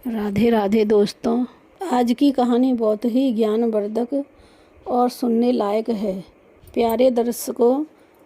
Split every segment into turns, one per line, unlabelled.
राधे राधे दोस्तों। आज की कहानी बहुत ही ज्ञानवर्धक और सुनने लायक है। प्यारे दर्शकों,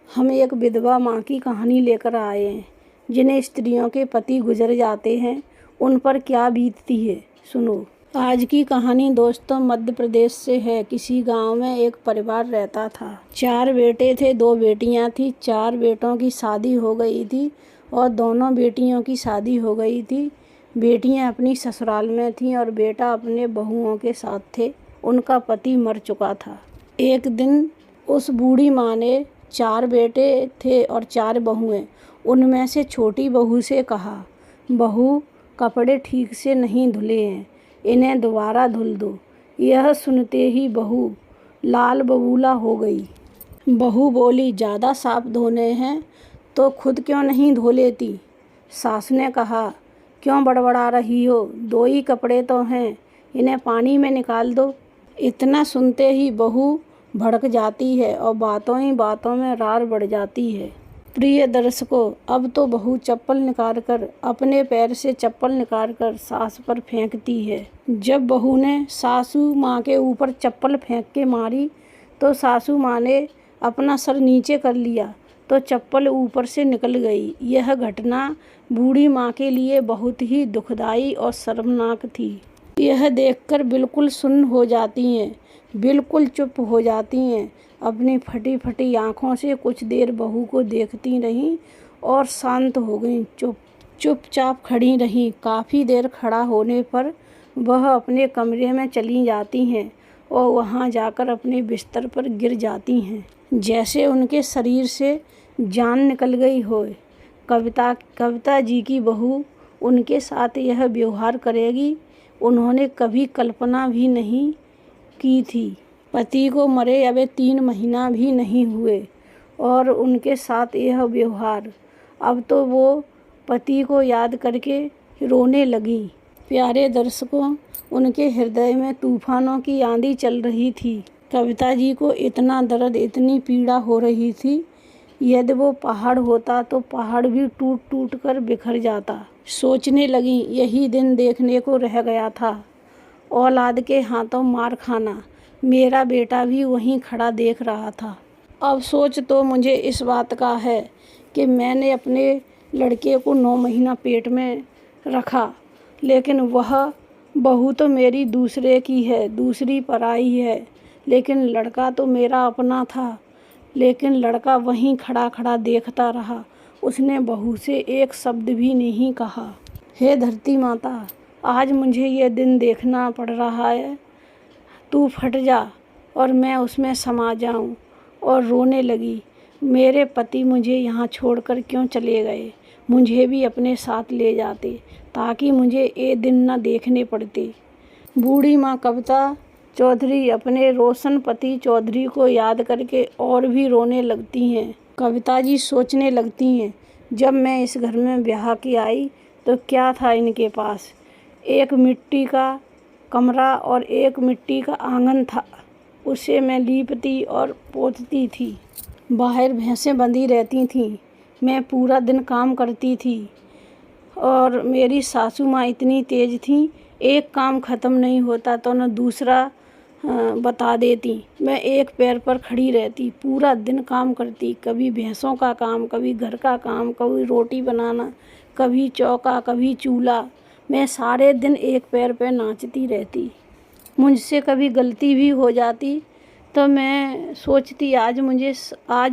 हम एक विधवा माँ की कहानी लेकर आए हैं जिन्हें स्त्रियों के पति गुजर जाते हैं, उन पर क्या बीतती है, सुनो। आज की कहानी दोस्तों मध्य प्रदेश से है। किसी गांव में एक परिवार रहता था। 4 बेटे थे, 2 बेटियां थी। 4 बेटों की शादी हो गई थी और दोनों बेटियों की शादी हो गई थी। बेटियां अपनी ससुराल में थीं और बेटा अपने बहुओं के साथ थे। उनका पति मर चुका था। एक दिन उस बूढ़ी माँ ने 4 बेटे थे और 4 बहुएं। उनमें से छोटी बहू से कहा, बहू, कपड़े ठीक से नहीं धुले हैं, इन्हें दोबारा धुल दो। यह सुनते ही बहू लाल बबूला हो गई। बहू बोली, ज़्यादा साफ धोने हैं तो खुद क्यों नहीं धो लेती। सास ने कहा, क्यों बड़बड़ा रही हो, 2 ही कपड़े तो हैं, इन्हें पानी में निकाल दो। इतना सुनते ही बहू भड़क जाती है और बातों ही बातों में रार बढ़ जाती है। प्रिय दर्शकों, अब तो बहू चप्पल निकाल कर, अपने पैर से चप्पल निकाल कर सास पर फेंकती है। जब बहू ने सासू माँ के ऊपर चप्पल फेंक के मारी तो सासू माँ ने अपना सर नीचे कर लिया तो चप्पल ऊपर से निकल गई। यह घटना बूढ़ी माँ के लिए बहुत ही दुखदाई और शर्मनाक थी। यह देखकर बिल्कुल सुन्न हो जाती हैं, बिल्कुल चुप हो जाती हैं। अपनी फटी फटी आँखों से कुछ देर बहू को देखती रहीं और शांत हो गईं। चुपचाप खड़ी रहीं। काफ़ी देर खड़ा होने पर वह अपने कमरे में चली जाती हैं और वहाँ जाकर अपने बिस्तर पर गिर जाती हैं, जैसे उनके शरीर से जान निकल गई हो। कविता जी की बहू उनके साथ यह व्यवहार करेगी, उन्होंने कभी कल्पना भी नहीं की थी। पति को मरे अबे 3 महीना भी नहीं हुए और उनके साथ यह व्यवहार। अब तो वो पति को याद करके रोने लगी। प्यारे दर्शकों, उनके हृदय में तूफानों की आंधी चल रही थी। कविता जी को इतना दर्द, इतनी पीड़ा हो रही थी, यदि वो पहाड़ होता तो पहाड़ भी टूट टूट कर बिखर जाता। सोचने लगी, यही दिन देखने को रह गया था, औलाद के हाथों मार खाना। मेरा बेटा भी वहीं खड़ा देख रहा था। अब सोच तो मुझे इस बात का है कि मैंने अपने लड़के को 9 महीना पेट में रखा, लेकिन वह बहू तो मेरी दूसरे की है, दूसरी पराई है। लेकिन लड़का तो मेरा अपना था। लेकिन लड़का वहीं खड़ा खड़ा देखता रहा। उसने बहू से एक शब्द भी नहीं कहा। हे धरती माता, आज मुझे ये दिन देखना पड़ रहा है। तू फट जा और मैं उसमें समा जाऊं। और रोने लगी, मेरे पति मुझे यहाँ छोड़कर क्यों चले गए। मुझे भी अपने साथ ले जाते ताकि मुझे ये दिन न देखने पड़ते। बूढ़ी माँ कविता चौधरी अपने रोशन पति चौधरी को याद करके और भी रोने लगती हैं। कविता जी सोचने लगती हैं, जब मैं इस घर में ब्याह के आई तो क्या था इनके पास। एक मिट्टी का कमरा और एक मिट्टी का आंगन था, उसे मैं लीपती और पोतती थी। बाहर भैंसें बंधी रहती थीं, मैं पूरा दिन काम करती थी और मेरी सासू माँ इतनी तेज़ थी, एक काम ख़त्म नहीं होता तो न दूसरा बता देती। मैं एक पैर पर खड़ी रहती, पूरा दिन काम करती। कभी भैंसों का काम, कभी घर का काम, कभी रोटी बनाना, कभी चौका, कभी चूल्हा। मैं सारे दिन एक पैर पे नाचती रहती। मुझसे कभी गलती भी हो जाती तो मैं सोचती, आज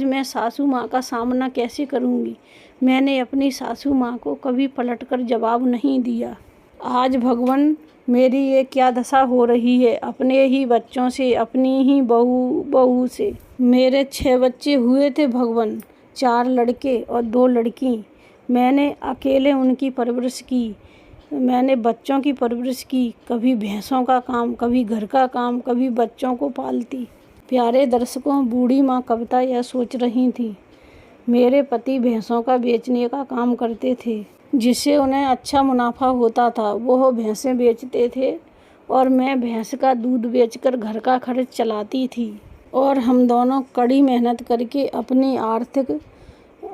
मैं सासू माँ का सामना कैसे करूँगी। मैंने अपनी सासू माँ को कभी पलटकर जवाब नहीं दिया। आज भगवान, मेरी ये क्या दशा हो रही है, अपने ही बच्चों से, अपनी ही बहू से। मेरे 6 बच्चे हुए थे भगवान, 4 लड़के और 2 लड़की। मैंने अकेले उनकी परवरिश की। मैंने बच्चों की परवरिश की, कभी भैंसों का काम, कभी घर का काम, कभी बच्चों को पालती। प्यारे दर्शकों, बूढ़ी माँ कविता यह सोच रही थी, मेरे पति भैंसों का बेचने का काम करते थे, जिससे उन्हें अच्छा मुनाफा होता था। वो भैंसें बेचते थे और मैं भैंस का दूध बेचकर घर का खर्च चलाती थी। और हम दोनों कड़ी मेहनत करके अपनी आर्थिक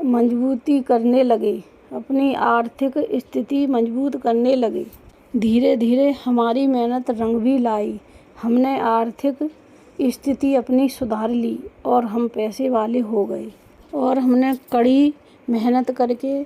मजबूती करने लगे, अपनी आर्थिक स्थिति मजबूत करने लगे। धीरे धीरे हमारी मेहनत रंग भी लाई। हमने आर्थिक स्थिति अपनी सुधार ली और हम पैसे वाले हो गए। और हमने कड़ी मेहनत करके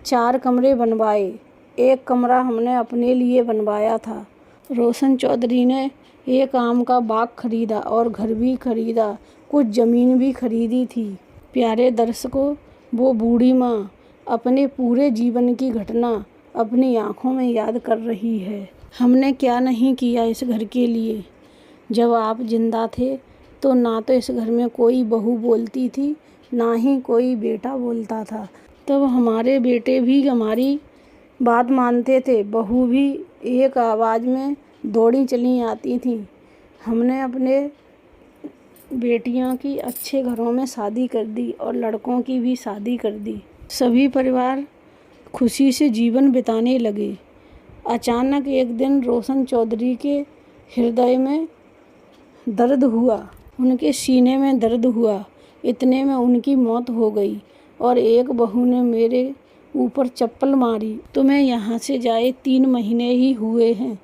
4 कमरे बनवाए। एक कमरा हमने अपने लिए बनवाया था। रोशन चौधरी ने एक आम का बाग खरीदा और घर भी खरीदा, कुछ ज़मीन भी खरीदी थी। प्यारे दर्शकों, वो बूढ़ी माँ अपने पूरे जीवन की घटना अपनी आँखों में याद कर रही है। हमने क्या नहीं किया इस घर के लिए। जब आप जिंदा थे तो ना तो इस घर में कोई बहू बोलती थी, ना ही कोई बेटा बोलता था। तब हमारे बेटे भी हमारी बात मानते थे, बहू भी एक आवाज़ में दौड़ी चली आती थी। हमने अपने बेटियों की अच्छे घरों में शादी कर दी और लड़कों की भी शादी कर दी। सभी परिवार खुशी से जीवन बिताने लगे। अचानक एक दिन रोशन चौधरी के हृदय में दर्द हुआ, उनके सीने में दर्द हुआ। इतने में उनकी मौत हो गई और एक बहू ने मेरे ऊपर चप्पल मारी। तुम्हें यहाँ से जाए 3 महीने ही हुए हैं,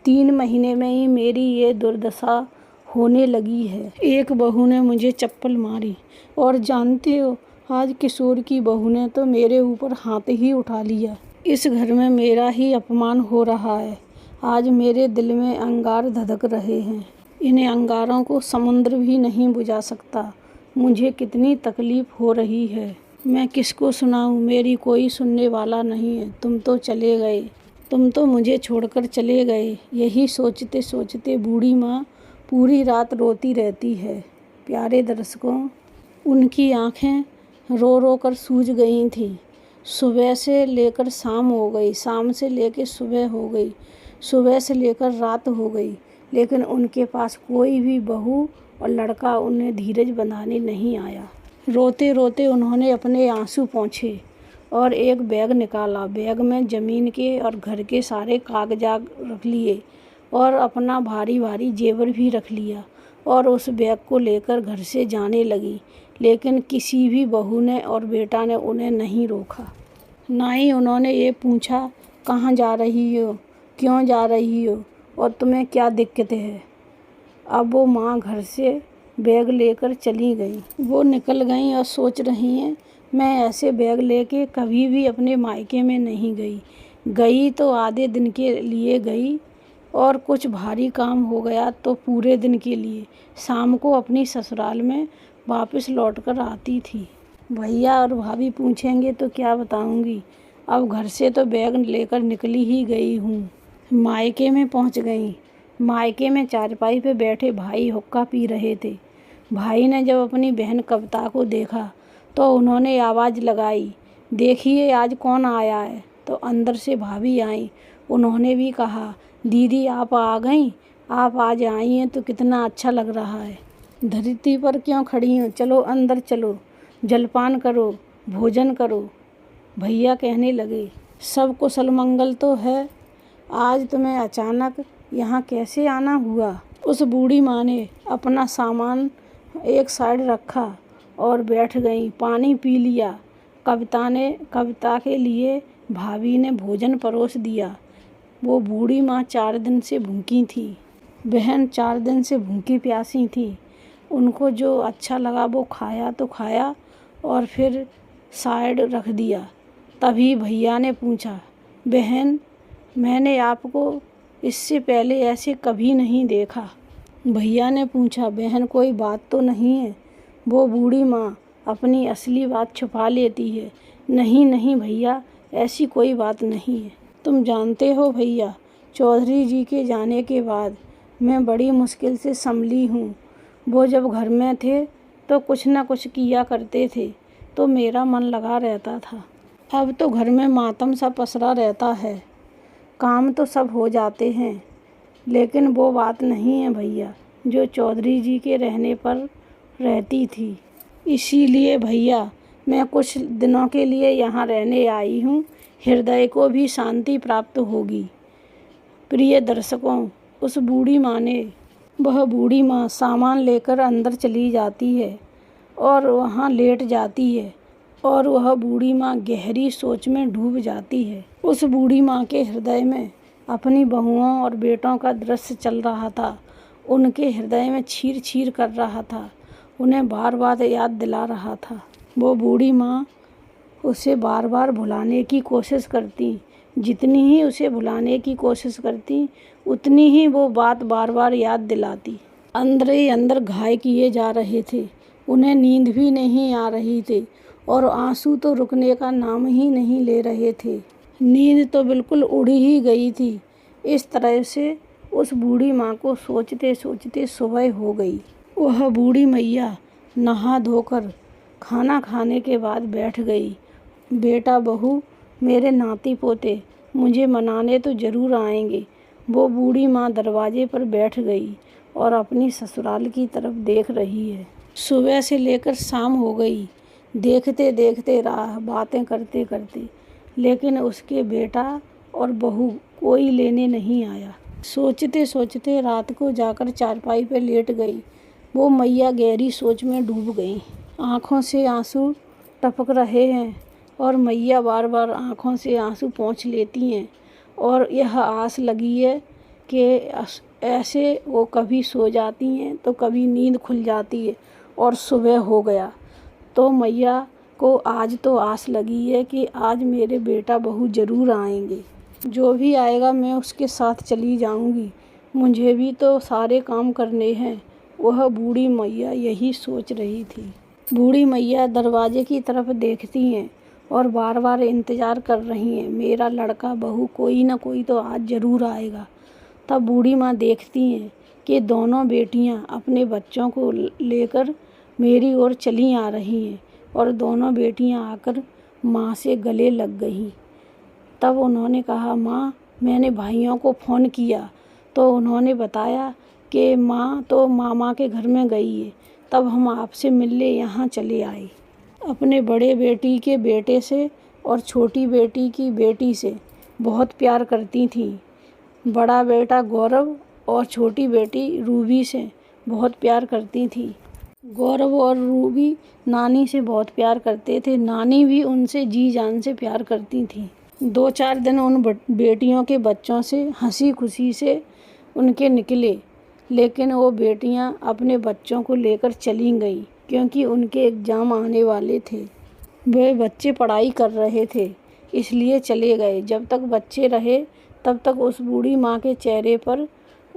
3 महीने में ही मेरी ये दुर्दशा होने लगी है। एक बहू ने मुझे चप्पल मारी और जानते हो, आज किशोर की बहू ने तो मेरे ऊपर हाथ ही उठा लिया। इस घर में मेरा ही अपमान हो रहा है। आज मेरे दिल में अंगार धधक रहे हैं। इन अंगारों को समुद्र भी नहीं बुझा सकता। मुझे कितनी तकलीफ हो रही है। मैं किसको सुनाऊं, मेरी कोई सुनने वाला नहीं है। तुम तो चले गए, तुम तो मुझे छोड़कर चले गए। यही सोचते सोचते बूढ़ी माँ पूरी रात रोती रहती है। प्यारे दर्शकों, उनकी आंखें रो रो कर सूज गई थीं। सुबह से लेकर शाम हो गई, शाम से लेकर सुबह हो गई, सुबह से लेकर रात हो गई, लेकिन उनके पास कोई भी बहू और लड़का उन्हें धीरज बंधाने नहीं आया। रोते रोते उन्होंने अपने आंसू पोंछे और एक बैग निकाला। बैग में ज़मीन के और घर के सारे कागजात रख लिए और अपना भारी भारी जेवर भी रख लिया और उस बैग को लेकर घर से जाने लगी। लेकिन किसी भी बहू ने और बेटा ने उन्हें नहीं रोका। ना ही उन्होंने ये पूछा कहाँ जा रही हो, क्यों जा रही हो और तुम्हें क्या दिक्कत है। अब वो माँ घर से बैग लेकर चली गई। वो निकल गई और सोच रही हैं, मैं ऐसे बैग लेके कभी भी अपने मायके में नहीं गई। गई तो आधे दिन के लिए गई और कुछ भारी काम हो गया तो पूरे दिन के लिए। शाम को अपनी ससुराल में वापस लौटकर आती थी। भैया और भाभी पूछेंगे तो क्या बताऊंगी। अब घर से तो बैग लेकर निकली ही गई हूँ। मायके में पहुँच गई। मायके में चारपाई पे बैठे भाई हुक्का पी रहे थे। भाई ने जब अपनी बहन कविता को देखा तो उन्होंने आवाज़ लगाई, देखिए आज कौन आया है। तो अंदर से भाभी आई। उन्होंने भी कहा, दीदी आप आ गईं, आप आज आई हैं तो कितना अच्छा लग रहा है। धरती पर क्यों खड़ी हो, चलो अंदर चलो, जलपान करो, भोजन करो। भैया कहने लगे, सब कुशल मंगल तो है, आज तुम्हें अचानक यहाँ कैसे आना हुआ। उस बूढ़ी माँ ने अपना सामान एक साइड रखा और बैठ गई। पानी पी लिया। कविता के लिए भाभी ने भोजन परोस दिया। वो बूढ़ी माँ 4 दिन से भूखी थी। बहन 4 दिन से भूखी प्यासी थी। उनको जो अच्छा लगा वो खाया तो खाया और फिर साइड रख दिया। तभी भैया ने पूछा, बहन मैंने आपको इससे पहले ऐसे कभी नहीं देखा। भैया ने पूछा, बहन कोई बात तो नहीं है। वो बूढ़ी माँ अपनी असली बात छुपा लेती है। नहीं नहीं भैया, ऐसी कोई बात नहीं है। तुम जानते हो भैया, चौधरी जी के जाने के बाद मैं बड़ी मुश्किल से संभली हूँ। वो जब घर में थे तो कुछ न कुछ किया करते थे तो मेरा मन लगा रहता था। अब तो घर में मातम सा पसरा रहता है। काम तो सब हो जाते हैं, लेकिन वो बात नहीं है भैया जो चौधरी जी के रहने पर रहती थी। इसीलिए भैया मैं कुछ दिनों के लिए यहाँ रहने आई हूँ, हृदय को भी शांति प्राप्त होगी। प्रिय दर्शकों, उस बूढ़ी माँ ने, वह बूढ़ी माँ सामान लेकर अंदर चली जाती है और वहाँ लेट जाती है और वह बूढ़ी माँ गहरी सोच में डूब जाती है। उस बूढ़ी माँ के हृदय में अपनी बहुओं और बेटों का दृश्य चल रहा था। उनके हृदय में चीर चीर कर रहा था, उन्हें बार बार याद दिला रहा था। वो बूढ़ी माँ उसे बार बार भुलाने की कोशिश करती। जितनी ही उसे भुलाने की कोशिश करती, उतनी ही वो बात बार बार याद दिलाती। अंदर ही अंदर घायल किए जा रहे थे। उन्हें नींद भी नहीं आ रही थी और आंसू तो रुकने का नाम ही नहीं ले रहे थे। नींद तो बिल्कुल उड़ ही गई थी। इस तरह से उस बूढ़ी माँ को सोचते सोचते सुबह हो गई। वह बूढ़ी मैया नहा धोकर खाना खाने के बाद बैठ गई। बेटा बहू, मेरे नाती पोते मुझे मनाने तो ज़रूर आएंगे। वो बूढ़ी माँ दरवाजे पर बैठ गई और अपनी ससुराल की तरफ देख रही है। सुबह से लेकर शाम हो गई, देखते देखते राह, बातें करते करते, लेकिन उसके बेटा और बहू कोई लेने नहीं आया। सोचते सोचते रात को जाकर चारपाई पर लेट गई। वो मैया गहरी सोच में डूब गई। आँखों से आंसू टपक रहे हैं और मैया बार बार आँखों से आंसू पोंछ लेती हैं और यह आस लगी है कि ऐसे वो कभी सो जाती हैं तो कभी नींद खुल जाती है और सुबह हो गया। तो मैया को आज तो आस लगी है कि आज मेरे बेटा बहू ज़रूर आएंगे। जो भी आएगा मैं उसके साथ चली जाऊंगी, मुझे भी तो सारे काम करने हैं। वह बूढ़ी मैया यही सोच रही थी। बूढ़ी मैया दरवाजे की तरफ देखती हैं और बार बार इंतज़ार कर रही हैं, मेरा लड़का बहू कोई ना कोई तो आज ज़रूर आएगा। तब बूढ़ी माँ देखती हैं कि दोनों बेटियाँ अपने बच्चों को लेकर मेरी ओर चली आ रही हैं और दोनों बेटियाँ आकर माँ से गले लग गईं। तब उन्होंने कहा, माँ, मैंने भाइयों को फ़ोन किया तो उन्होंने बताया कि माँ तो मामा के घर में गई है। तब हम आपसे मिलने यहाँ चले आए। अपने बड़े बेटी के बेटे से और छोटी बेटी की बेटी से बहुत प्यार करती थीं। बड़ा बेटा गौरव और छोटी बेटी रूबी से बहुत प्यार करती थी। गौरव और रूबी नानी से बहुत प्यार करते थे। नानी भी उनसे जी जान से प्यार करती थी। 2-4 दिन उन बेटियों के बच्चों से हंसी खुशी से उनके निकले, लेकिन वो बेटियां अपने बच्चों को लेकर चली गईं क्योंकि उनके एग्ज़ाम आने वाले थे। वे बच्चे पढ़ाई कर रहे थे, इसलिए चले गए। जब तक बच्चे रहे तब तक उस बूढ़ी माँ के चेहरे पर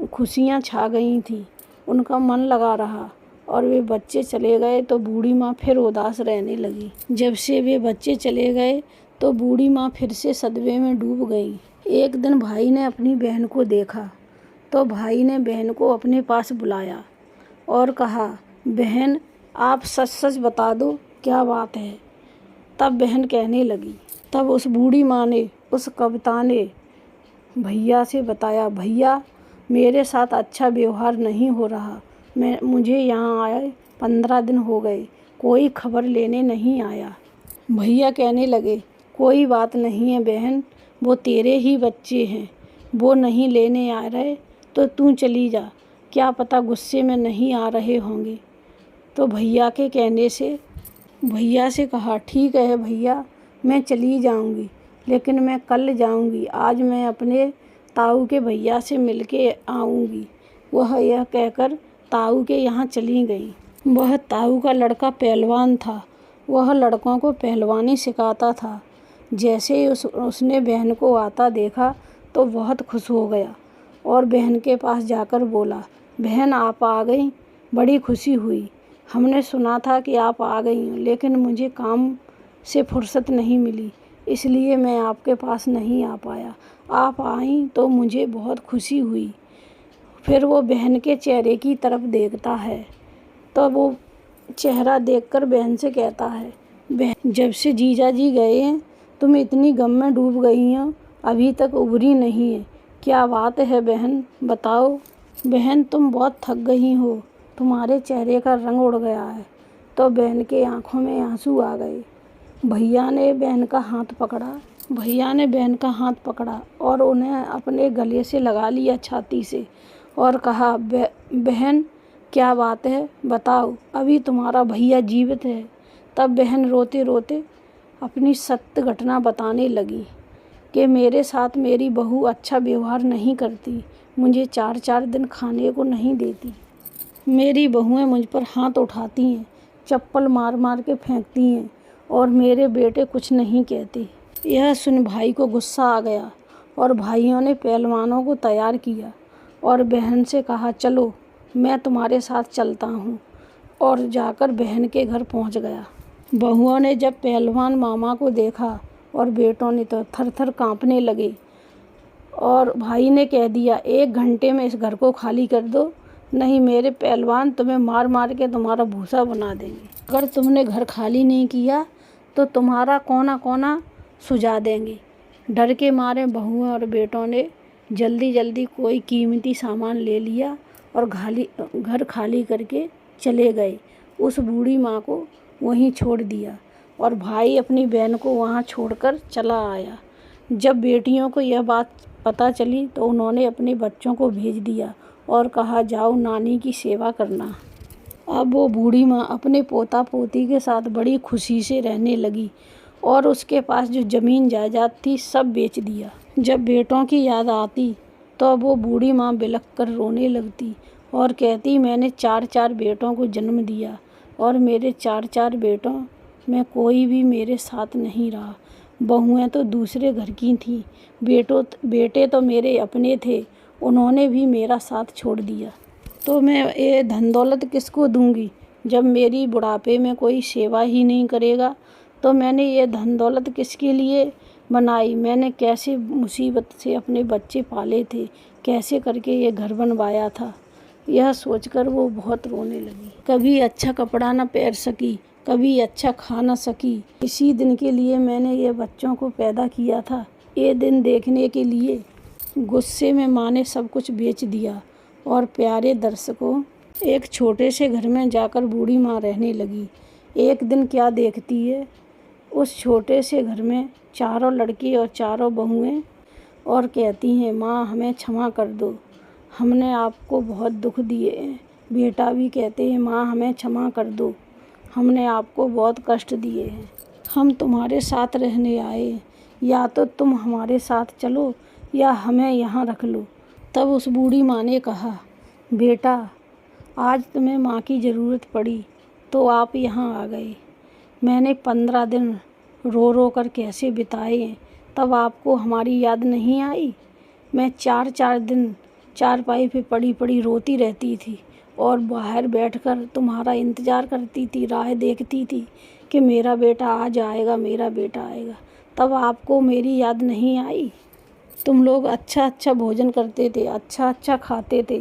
खुशियाँ छा गई थीं। उनका मन लगा रहा और वे बच्चे चले गए तो बूढ़ी माँ फिर उदास रहने लगी। जब से वे बच्चे चले गए तो बूढ़ी माँ फिर से सदमे में डूब गई। एक दिन भाई ने अपनी बहन को देखा तो भाई ने बहन को अपने पास बुलाया और कहा, बहन, आप सच सच बता दो क्या बात है। तब बहन कहने लगी। तब उस बूढ़ी माँ ने, उस कविता ने भैया से बताया, भैया, मेरे साथ अच्छा व्यवहार नहीं हो रहा। मुझे यहाँ आए 15 दिन हो गए, कोई खबर लेने नहीं आया। भैया कहने लगे, कोई बात नहीं है बहन, वो तेरे ही बच्चे हैं, वो नहीं लेने आ रहे तो तू चली जा, क्या पता गुस्से में नहीं आ रहे होंगे। तो भैया के कहने से भैया से कहा, ठीक है भैया, मैं चली जाऊंगी, लेकिन मैं कल जाऊंगी, आज मैं अपने ताऊ के भैया से मिलके आऊंगी। वह यह कहकर ताऊ के यहाँ चली गई। वह ताऊ का लड़का पहलवान था। वह लड़कों को पहलवानी सिखाता था। जैसे ही उसने बहन को आता देखा तो बहुत खुश हो गया और बहन के पास जाकर बोला, बहन, आप आ गई, बड़ी खुशी हुई। हमने सुना था कि आप आ गई, लेकिन मुझे काम से फुर्सत नहीं मिली, इसलिए मैं आपके पास नहीं आ पाया। आप आई तो मुझे बहुत खुशी हुई। फिर वो बहन के चेहरे की तरफ देखता है तो वो चेहरा देखकर बहन से कहता है, बहन, जब से जीजा जी गए हैं तुम इतनी गम में डूब गई हो, अभी तक उभरी नहीं है। क्या बात है बहन, बताओ। बहन, तुम बहुत थक गई हो, तुम्हारे चेहरे का रंग उड़ गया है। तो बहन के आंखों में आंसू आ गए। भैया ने बहन का हाथ पकड़ा और उन्हें अपने गले से लगा लिया छाती से और कहा, बहन, क्या बात है, बताओ, अभी तुम्हारा भैया जीवित है। तब बहन रोते रोते अपनी सत्य घटना बताने लगी। कि मेरे साथ मेरी बहू अच्छा व्यवहार नहीं करती, मुझे 4-4 दिन खाने को नहीं देती। मेरी बहुएं मुझ पर हाथ उठाती हैं, चप्पल मार मार के फेंकती हैं और मेरे बेटे कुछ नहीं कहते। यह सुन भाई को गुस्सा आ गया और भाइयों ने पहलवानों को तैयार किया और बहन से कहा, चलो मैं तुम्हारे साथ चलता हूँ, और जाकर बहन के घर पहुँच गया। बहुओं ने जब पहलवान मामा को देखा और बेटों ने तो थर-थर काँपने लगे और भाई ने कह दिया, 1 घंटे में इस घर को खाली कर दो, नहीं मेरे पहलवान तुम्हें मार मार के तुम्हारा भूसा बना देंगे। अगर तुमने घर खाली नहीं किया तो तुम्हारा कोना कोना सुझा देंगे। डर के मारे बहुओं और बेटों ने जल्दी जल्दी कोई कीमती सामान ले लिया और घर खाली करके चले गए। उस बूढ़ी माँ को वहीं छोड़ दिया और भाई अपनी बहन को वहाँ छोड़कर चला आया। जब बेटियों को यह बात पता चली तो उन्होंने अपने बच्चों को भेज दिया और कहा, जाओ नानी की सेवा करना। अब वो बूढ़ी माँ अपने पोता पोती के साथ बड़ी खुशी से रहने लगी और उसके पास जो ज़मीन जायदाद थी सब बेच दिया। जब बेटों की याद आती तो अब वो बूढ़ी माँ बिलख कर रोने लगती और कहती, मैंने 4-4 बेटों को जन्म दिया और मेरे 4-4 बेटों में कोई भी मेरे साथ नहीं रहा। बहुएं तो दूसरे घर की थीं, बेटे तो मेरे अपने थे, उन्होंने भी मेरा साथ छोड़ दिया। तो मैं ये धन दौलत किसको दूंगी जब मेरी बुढ़ापे में कोई सेवा ही नहीं करेगा। तो मैंने ये धन दौलत किसके लिए बनाई, मैंने कैसे मुसीबत से अपने बच्चे पाले थे, कैसे करके ये घर बनवाया था। यह सोचकर वो बहुत रोने लगी। कभी अच्छा कपड़ा न पहन सकी, कभी अच्छा खा न सकी। इसी दिन के लिए मैंने ये बच्चों को पैदा किया था, ये दिन देखने के लिए। गुस्से में माँ ने सब कुछ बेच दिया और प्यारे दर्शकों, एक छोटे से घर में जाकर बूढ़ी माँ रहने लगी। एक दिन क्या देखती है, उस छोटे से घर में 4 लड़की और 4 बहुएं और कहती हैं, माँ हमें क्षमा कर दो, हमने आपको बहुत दुख दिए हैं। बेटा भी कहते हैं, माँ हमें क्षमा कर दो, हमने आपको बहुत कष्ट दिए हैं, हम तुम्हारे साथ रहने आए, या तो तुम हमारे साथ चलो या हमें यहाँ रख लो। तब उस बूढ़ी माँ ने कहा, बेटा आज तुम्हें माँ की ज़रूरत पड़ी तो आप यहाँ आ गए। मैंने 15 दिन रो रो कर कैसे बिताए हैं, तब आपको हमारी याद नहीं आई। मैं 4-4 दिन चारपाई पे पड़ी पड़ी रोती रहती थी और बाहर बैठकर तुम्हारा इंतज़ार करती थी, राह देखती थी कि मेरा बेटा आज आएगा, मेरा बेटा आएगा। तब आपको मेरी याद नहीं आई। तुम लोग अच्छा अच्छा भोजन करते थे, अच्छा अच्छा खाते थे,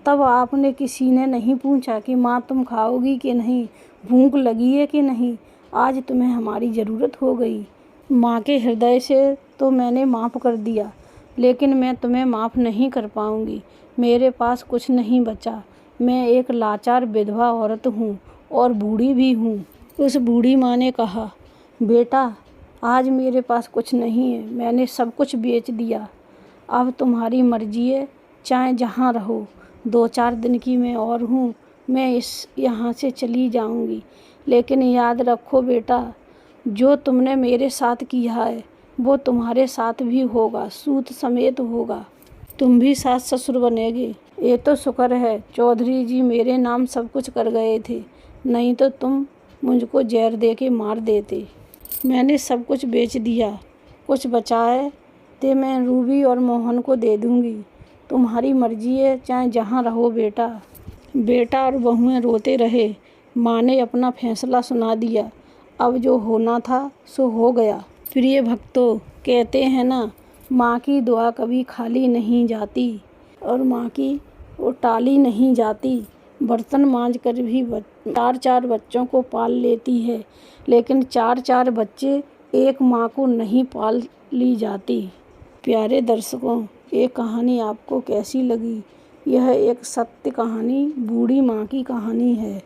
तब आपने किसी ने नहीं पूछा कि माँ तुम खाओगी कि नहीं, भूख लगी है कि नहीं। आज तुम्हें हमारी ज़रूरत हो गई। माँ के हृदय से तो मैंने माफ़ कर दिया, लेकिन मैं तुम्हें माफ़ नहीं कर पाऊँगी। मेरे पास कुछ नहीं बचा, मैं एक लाचार विधवा औरत हूँ और बूढ़ी भी हूँ। उस बूढ़ी माँ ने कहा, बेटा आज मेरे पास कुछ नहीं है, मैंने सब कुछ बेच दिया। अब तुम्हारी मर्जी है, चाहे जहाँ रहो। 2-4 दिन की मैं और हूँ, मैं यहाँ से चली जाऊँगी, लेकिन याद रखो बेटा, जो तुमने मेरे साथ किया है वो तुम्हारे साथ भी होगा, सूत समेत होगा। तुम भी सास ससुर बनेगे। ये तो शुक्र है चौधरी जी मेरे नाम सब कुछ कर गए थे, नहीं तो तुम मुझको जहर दे के मार देते। मैंने सब कुछ बेच दिया, कुछ बचा है तो मैं रूबी और मोहन को दे दूँगी। तुम्हारी मर्जी है, चाहे जहाँ रहो बेटा। बेटा और बहुएं रोते रहे। माँ ने अपना फैसला सुना दिया। अब जो होना था सो हो गया। प्रिय भक्तों, कहते हैं ना, माँ की दुआ कभी खाली नहीं जाती और माँ की वो टाली नहीं जाती। बर्तन मांज कर भी 4-4 बच्चों को पाल लेती है, लेकिन 4-4 बच्चे एक माँ को नहीं पाल ली जाती। प्यारे दर्शकों, ये कहानी आपको कैसी लगी? यह एक सत्य कहानी, बूढ़ी माँ की कहानी है।